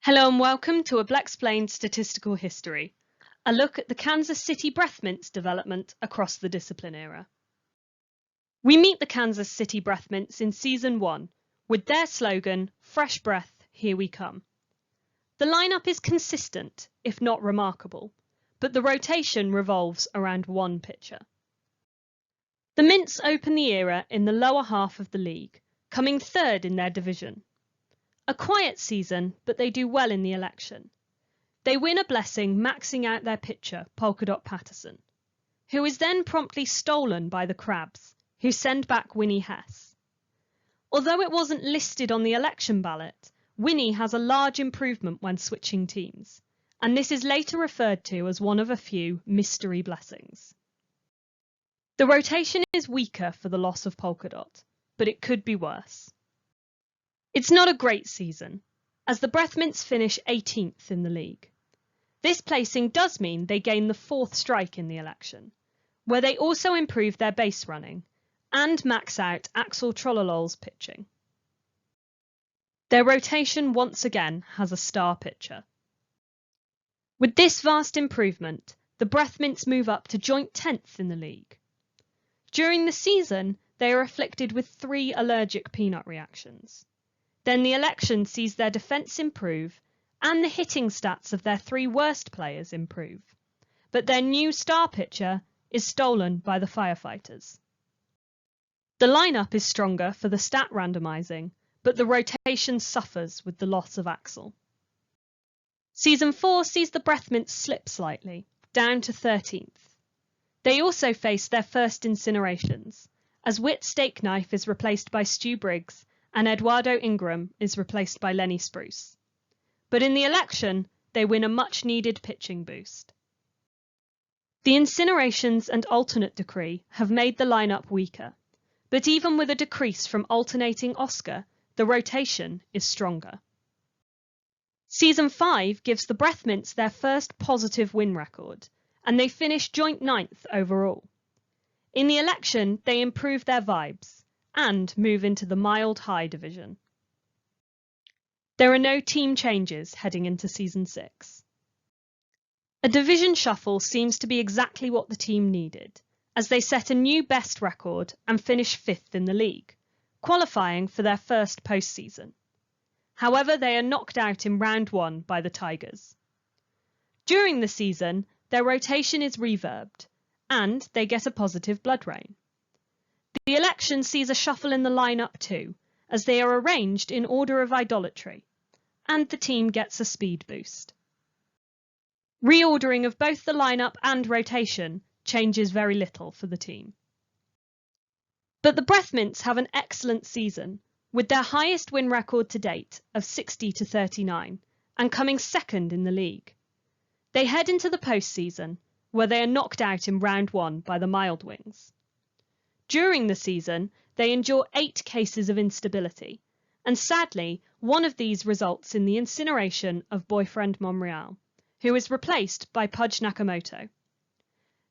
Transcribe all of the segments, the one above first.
Hello and welcome to a Blaseball Statistical History, a look at the Kansas City breath mints development across the discipline era. We meet the Kansas City breath mints in Season 1 with their slogan, "Fresh breath, here we come." The lineup is consistent, if not remarkable, but the rotation revolves around one pitcher. The Mints open the era in the lower half of the league, coming third in their division. A quiet season, but they do well in the election. They win a blessing maxing out their pitcher, Polka Dot Patterson, who is then promptly stolen by the Crabs, who send back Winnie Hess. Although it wasn't listed on the election ballot, Winnie has a large improvement when switching teams, and this is later referred to as one of a few mystery blessings. The rotation is weaker for the loss of Polka Dot, but it could be worse. It's not a great season, as the Breath Mints finish 18th in the league. This placing does mean they gain the 4th strike in the election, where they also improve their base running and max out Axel Trololol's pitching. Their rotation once again has a star pitcher. With this vast improvement, the Breath Mints move up to joint 10th in the league. During the season, they are afflicted with 3 allergic peanut reactions. Then the election sees their defence improve and the hitting stats of their 3 worst players improve. But their new star pitcher is stolen by the firefighters. The lineup is stronger for the stat randomising, but the rotation suffers with the loss of Axel. Season 4 sees the Breath Mints slip slightly, down to 13th. They also face their first incinerations, as Whit Steak Knife is replaced by Stu Briggs and Eduardo Ingram is replaced by Lenny Spruce. But in the election, they win a much-needed pitching boost. The incinerations and alternate decree have made the lineup weaker, but even with a decrease from alternating Oscar, the rotation is stronger. Season 5 gives the Breath Mints their first positive win record, and they finish joint 9th overall. In the election, they improve their vibes and move into the mild high division. There are no team changes heading into Season 6. A division shuffle seems to be exactly what the team needed, as they set a new best record and finish 5th in the league, qualifying for their first postseason. However, they are knocked out in round 1 by the Tigers. During the season, their rotation is reverbed, and they get a positive blood rain. The election sees a shuffle in the lineup too, as they are arranged in order of idolatry, and the team gets a speed boost. Reordering of both the lineup and rotation changes very little for the team. But the Breath Mints have an excellent season, with their highest win record to date of 60-39, and coming second in the league. They head into the postseason, where they are knocked out in round 1 by the Mild Wings. During the season, they endure 8 cases of instability, and sadly, one of these results in the incineration of boyfriend Monreal, who is replaced by Pudge Nakamoto.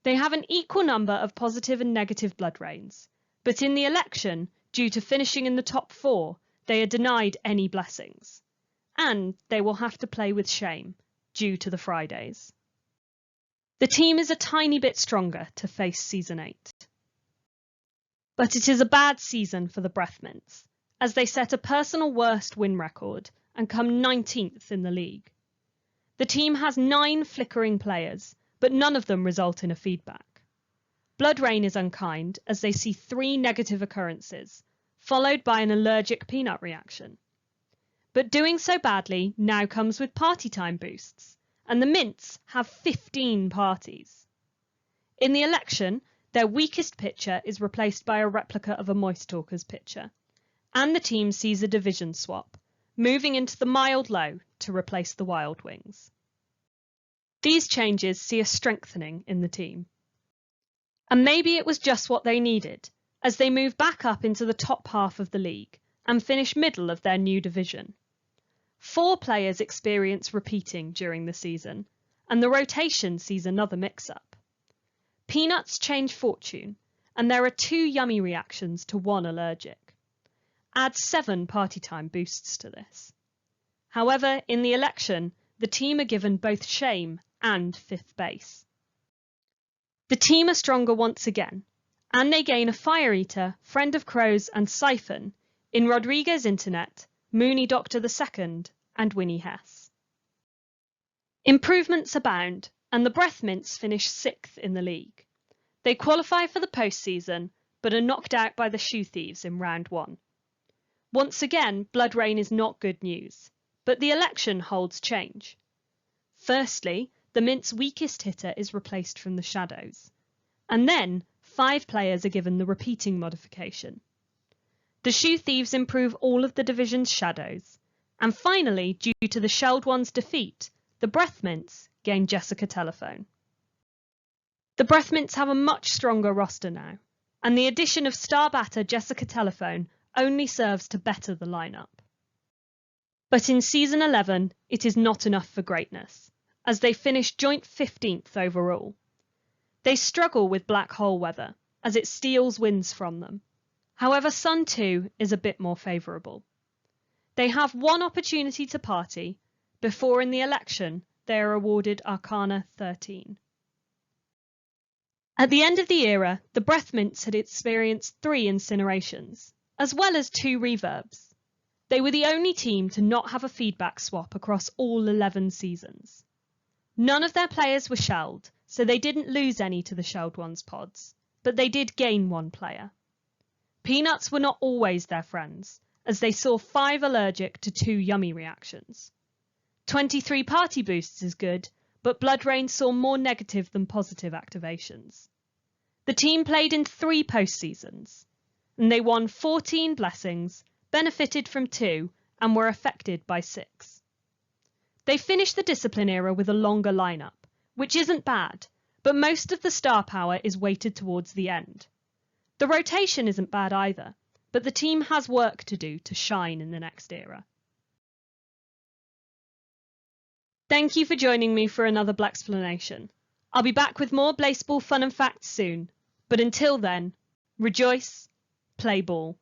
They have an equal number of positive and negative blood rains, but in the election, due to finishing in the top 4, they are denied any blessings, and they will have to play with shame due to the Fridays. The team is a tiny bit stronger to face Season 8. But it is a bad season for the Breath Mints, as they set a personal worst win record and come 19th in the league. The team has 9 flickering players, but none of them result in a feedback. Blood rain is unkind, as they see 3 negative occurrences, followed by an allergic peanut reaction. But doing so badly now comes with party time boosts, and the Mints have 15 parties. In the election, their weakest pitcher is replaced by a replica of a Moist Talkers pitcher, and the team sees a division swap, moving into the mild low to replace the Wild Wings. These changes see a strengthening in the team. And maybe it was just what they needed, as they move back up into the top half of the league and finish middle of their new division. 4 players experience repeating during the season, and the rotation sees another mix-up. Peanuts change fortune, and there are 2 yummy reactions to 1 allergic. Add 7 party time boosts to this. However, in the election, the team are given both shame and 5th base. The team are stronger once again, and they gain a Fire Eater, Friend of Crows and Siphon in Rodriguez Internet, Mooney Doctor II and Winnie Hess. Improvements abound, and the Breath Mints finish 6th in the league. They qualify for the postseason, but are knocked out by the Shoe Thieves in round 1. Once again, Blood Rain is not good news, but the election holds change. Firstly, the Mint's weakest hitter is replaced from the Shadows, and then 5 players are given the repeating modification. The Shoe Thieves improve all of the division's Shadows, and finally, due to the Shelled One's defeat, the Breath Mints gain Jessica Telephone. The Breath Mints have a much stronger roster now, and the addition of star batter Jessica Telephone only serves to better the lineup. But in Season 11, it is not enough for greatness, as they finish joint 15th overall. They struggle with black hole weather, as it steals wins from them. However, Sun 2 is a bit more favourable. They have one opportunity to party, before in the election they are awarded Arcana 13. At the end of the era, the Breath Mints had experienced 3 incinerations, as well as 2 reverbs. They were the only team to not have a feedback swap across all 11 seasons. None of their players were shelled, so they didn't lose any to the Shelled One's pods, but they did gain 1 player. Peanuts were not always their friends, as they saw 5 allergic to 2 yummy reactions. 23 party boosts is good, but Blood Rain saw more negative than positive activations. The team played in 3 postseasons, and they won 14 blessings, benefited from 2, and were affected by 6. They finished the Discipline era with a longer lineup, which isn't bad, but most of the star power is weighted towards the end. The rotation isn't bad either, but the team has work to do to shine in the next era. Thank you for joining me for another Blaxplanation. I'll be back with more Blaseball fun and facts soon, but until then, rejoice, play ball.